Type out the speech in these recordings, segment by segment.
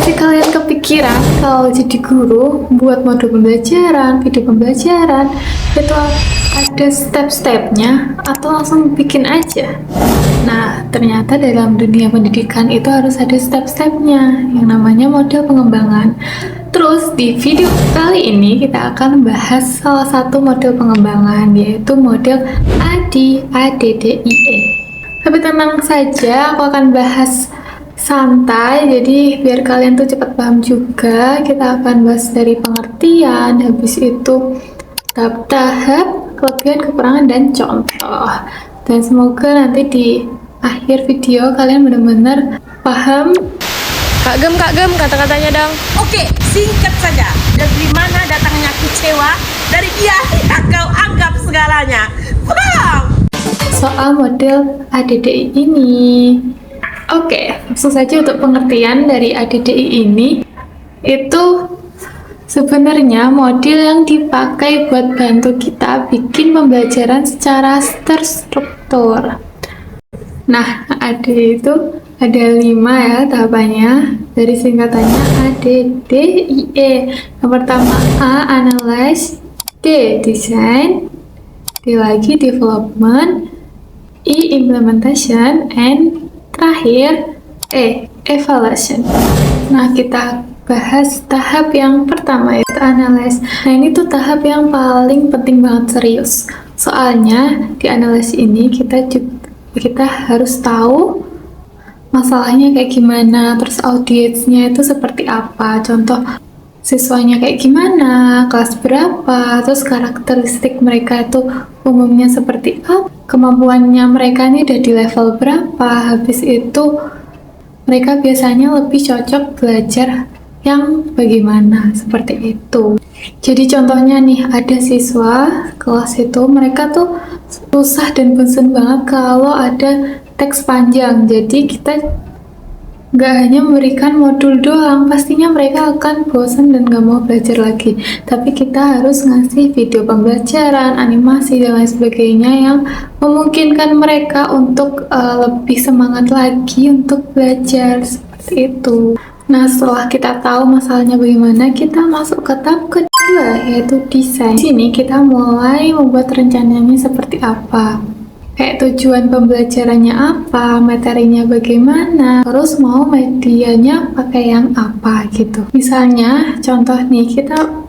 Pasti kalian kepikiran kalau jadi guru buat modul pembelajaran, video pembelajaran itu ada step-stepnya atau langsung bikin aja. Nah, ternyata dalam dunia pendidikan itu harus ada step-stepnya yang namanya model pengembangan. Terus di video kali ini kita akan bahas salah satu model pengembangan, yaitu model ADDIE. Tapi tenang saja, aku akan bahas santai, jadi biar kalian tuh cepat paham juga. Kita akan bahas dari pengertian, habis itu tahap-tahap, kelebihan, kekurangan, dan contoh. Dan semoga nanti di akhir video kalian benar-benar paham. Kak Gem, kata-katanya dong. Oke, singkat saja. Dari mana datangnya kecewa? Dari dia yang kau anggap segalanya. Paham? Soal model ADDI ini. Oke, langsung saja untuk pengertian dari ADDI ini. Itu sebenarnya model yang dipakai buat bantu kita bikin pembelajaran secara terstruktur. Nah, itu ada 5 ya tahapannya. Dari singkatannya ADDIE. Yang pertama A, analyze, D, design, D lagi development, I, implementation, and terakhir E, evaluation. Nah, kita bahas tahap yang pertama, yaitu analyze. Nah, ini tuh tahap yang paling penting banget, serius. Soalnya di analyze ini kita harus tahu masalahnya kayak gimana, terus audiensnya itu seperti apa, contoh siswanya kayak gimana, kelas berapa, terus karakteristik mereka itu umumnya seperti apa, kemampuannya mereka ini udah di level berapa, habis itu mereka biasanya lebih cocok belajar yang bagaimana, seperti itu. Jadi contohnya nih, ada siswa kelas itu mereka tuh susah dan bosan banget kalau ada teks panjang. Jadi kita nggak hanya memberikan modul doang, pastinya mereka akan bosan dan nggak mau belajar lagi. Tapi kita harus ngasih video pembelajaran, animasi, dan lain sebagainya yang memungkinkan mereka untuk lebih semangat lagi untuk belajar, seperti itu. Nah, setelah kita tahu masalahnya bagaimana, kita masuk ke tahap kedua, yaitu desain. Di sini kita mulai membuat rencananya seperti apa. Kayak tujuan pembelajarannya apa, materinya bagaimana, terus mau medianya pakai yang apa gitu. Misalnya, contoh nih, kita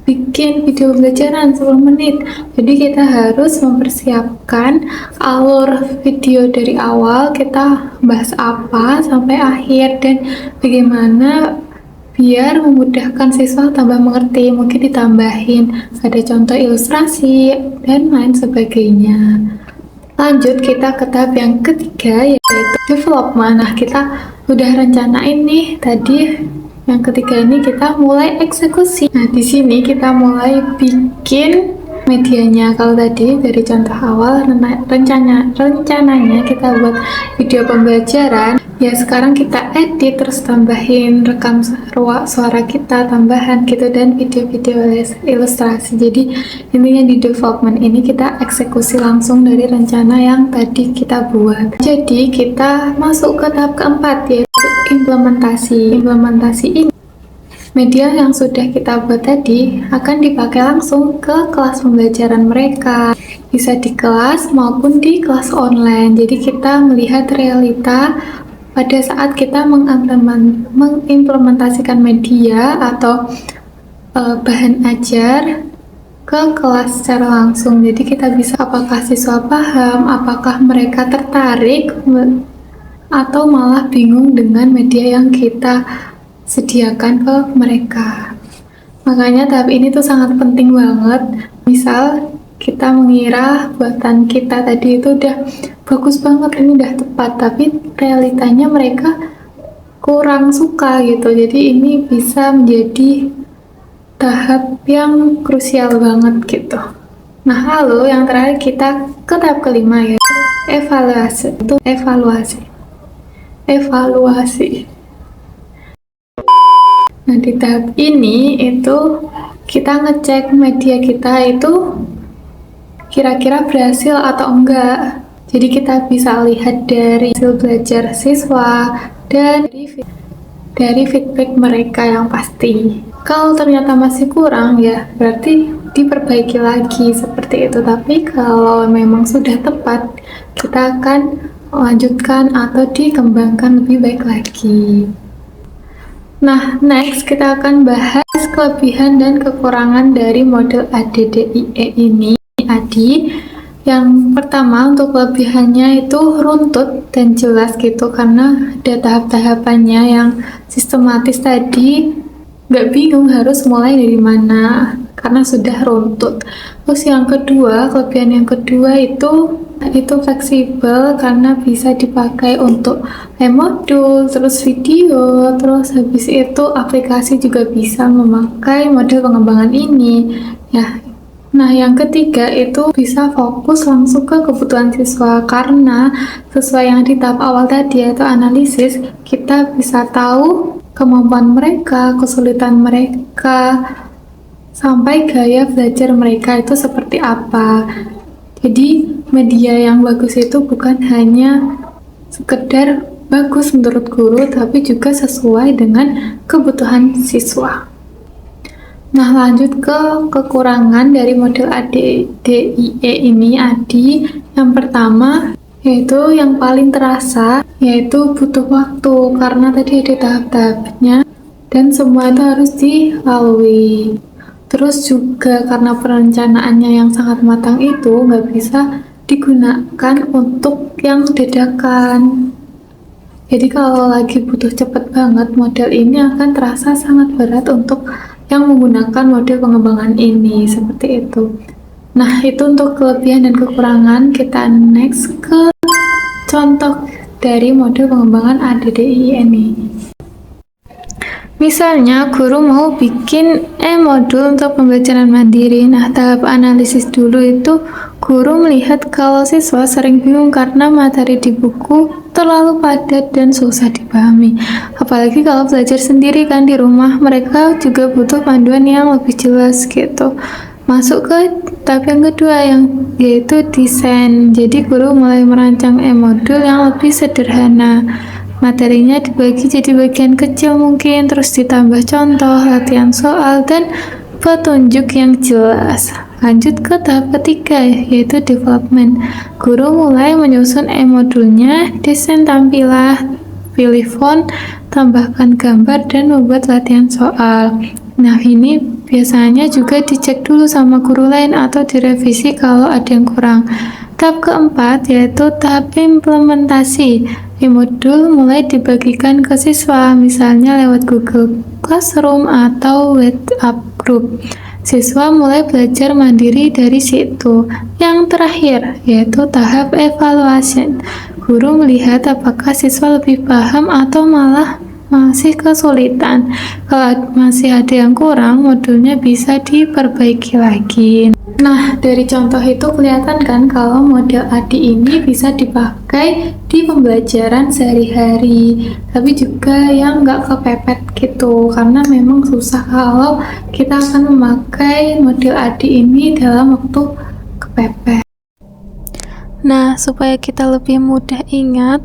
bikin video pembelajaran 10 menit. Jadi kita harus mempersiapkan alur video dari awal, kita bahas apa sampai akhir, dan bagaimana biar memudahkan siswa tambah mengerti. Mungkin ditambahin ada contoh ilustrasi dan lain sebagainya. Lanjut kita ke tahap yang ketiga, yaitu development. Nah, kita udah rencanain nih tadi. Yang ketiga ini kita mulai eksekusi. Nah, di sini kita mulai bikin medianya. Kalau tadi dari contoh awal rencananya kita buat video pembelajaran, ya sekarang kita edit terus tambahin rekam suara kita tambahan gitu, dan video-video ilustrasi. Jadi intinya di development ini kita eksekusi langsung dari rencana yang tadi kita buat. Jadi kita masuk ke tahap keempat, yaitu implementasi. Implementasi ini, media yang sudah kita buat tadi akan dipakai langsung ke kelas pembelajaran mereka, bisa di kelas maupun di kelas online. Jadi kita melihat realita pada saat kita mengimplementasikan media atau bahan ajar ke kelas secara langsung. Jadi kita bisa, apakah siswa paham, apakah mereka tertarik, atau malah bingung dengan media yang kita sediakan ke mereka. Makanya tahap ini tuh sangat penting banget. Misal kita mengira buatan kita tadi itu udah bagus banget, ini udah tepat, tapi realitanya mereka kurang suka gitu. Jadi ini bisa menjadi tahap yang krusial banget gitu. Nah, lalu yang terakhir kita ke tahap kelima, yaitu evaluasi. Itu evaluasi. Nah, di tahap ini itu kita ngecek media kita itu kira-kira berhasil atau enggak. Jadi kita bisa lihat dari hasil belajar siswa dan dari feedback mereka yang pasti. Kalau ternyata masih kurang, ya berarti diperbaiki lagi seperti itu. Tapi kalau memang sudah tepat, kita akan lanjutkan atau dikembangkan lebih baik lagi. Nah, next kita akan bahas kelebihan dan kekurangan dari model ADDIE ini, Adi. Yang pertama, untuk kelebihannya itu runtut dan jelas gitu, karena ada tahap-tahapannya yang sistematis tadi, nggak bingung harus mulai dari mana, karena sudah runtut. Terus yang kedua, kelebihan yang kedua itu fleksibel karena bisa dipakai untuk modul, terus video, terus habis itu aplikasi juga bisa memakai model pengembangan ini ya. Nah, yang ketiga itu bisa fokus langsung ke kebutuhan siswa, karena sesuai yang di tahap awal tadi yaitu analisis, kita bisa tahu kemampuan mereka, kesulitan mereka, sampai gaya belajar mereka itu seperti apa. Jadi media yang bagus itu bukan hanya sekedar bagus menurut guru, tapi juga sesuai dengan kebutuhan siswa. Nah, lanjut ke kekurangan dari model ADDIE ini, Adi. Yang pertama, yaitu yang paling terasa, yaitu butuh waktu, karena tadi ada tahap-tahapnya, dan semua itu harus dilalui. Terus juga karena perencanaannya yang sangat matang itu nggak bisa digunakan untuk yang dadakan. Jadi kalau lagi butuh cepet banget, model ini akan terasa sangat berat untuk yang menggunakan model pengembangan ini, seperti itu. Nah, itu untuk kelebihan dan kekurangan. Kita next ke contoh dari model pengembangan ADDIE ini. Misalnya, guru mau bikin modul untuk pembelajaran mandiri. Nah, tahap analisis dulu itu guru melihat kalau siswa sering bingung karena materi di buku terlalu padat dan susah dipahami. Apalagi kalau belajar sendiri kan di rumah, mereka juga butuh panduan yang lebih jelas gitu. Masuk ke tahap yang kedua, yaitu desain. Jadi guru mulai merancang modul yang lebih sederhana. Materinya dibagi jadi bagian kecil mungkin, terus ditambah contoh, latihan soal, dan petunjuk yang jelas. Lanjut ke tahap ketiga, yaitu development. Guru mulai menyusun modulnya, desain tampilan, pilih font, tambahkan gambar, dan membuat latihan soal. Nah, ini biasanya juga dicek dulu sama guru lain atau direvisi kalau ada yang kurang. Tahap keempat, yaitu tahap implementasi. Modul mulai dibagikan ke siswa, misalnya lewat Google Classroom atau WhatsApp group. Siswa mulai belajar mandiri dari situ. Yang terakhir, yaitu tahap evaluation. Guru melihat apakah siswa lebih paham atau malah masih kesulitan. Kalau masih ada yang kurang, modulnya bisa diperbaiki lagi. Nah, dari contoh itu kelihatan kan kalau model ADI ini bisa dipakai di pembelajaran sehari-hari, tapi juga yang nggak kepepet gitu, karena memang susah kalau kita akan memakai model ADI ini dalam waktu kepepet. Nah, supaya kita lebih mudah ingat,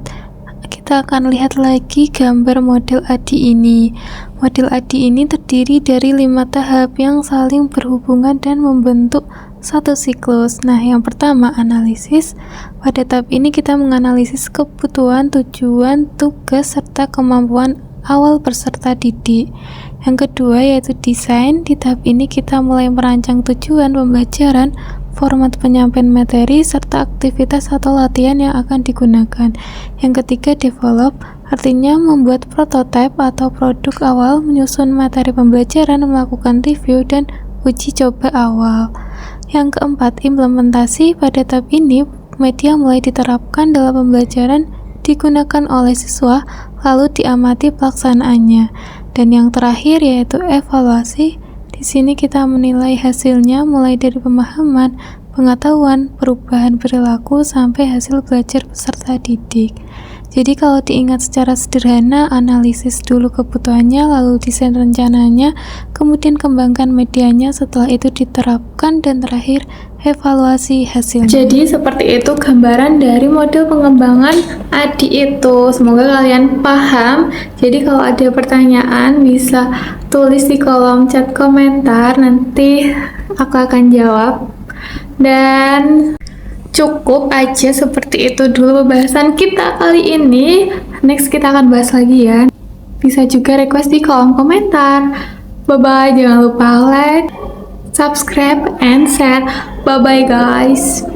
kita akan lihat lagi gambar model ADI ini. Model ADI ini terdiri dari 5 tahap yang saling berhubungan dan membentuk satu siklus. Nah, yang pertama analisis. Pada tahap ini kita menganalisis kebutuhan, tujuan, tugas, serta kemampuan awal peserta didik. Yang kedua yaitu desain. Di tahap ini kita mulai merancang tujuan pembelajaran, format penyampaian materi, serta aktivitas atau latihan yang akan digunakan. Yang ketiga develop, artinya membuat prototipe atau produk awal, menyusun materi pembelajaran, melakukan review dan uji coba awal. Yang keempat implementasi. Pada tahap ini media mulai diterapkan dalam pembelajaran, digunakan oleh siswa, lalu diamati pelaksanaannya. Dan yang terakhir yaitu evaluasi. Di sini kita menilai hasilnya mulai dari pemahaman, pengetahuan, perubahan perilaku sampai hasil belajar peserta didik. Jadi kalau diingat secara sederhana, analisis dulu kebutuhannya, lalu desain rencananya, kemudian kembangkan medianya, setelah itu diterapkan, dan terakhir evaluasi hasilnya. Jadi seperti itu gambaran dari model pengembangan ADI itu. Semoga kalian paham. Jadi kalau ada pertanyaan bisa tulis di kolom chat komentar, nanti aku akan jawab. Dan cukup aja seperti itu dulu pembahasan kita kali ini. Next kita akan bahas lagi ya. Bisa juga request di kolom komentar. Bye bye, jangan lupa like, subscribe, and share. Bye bye guys.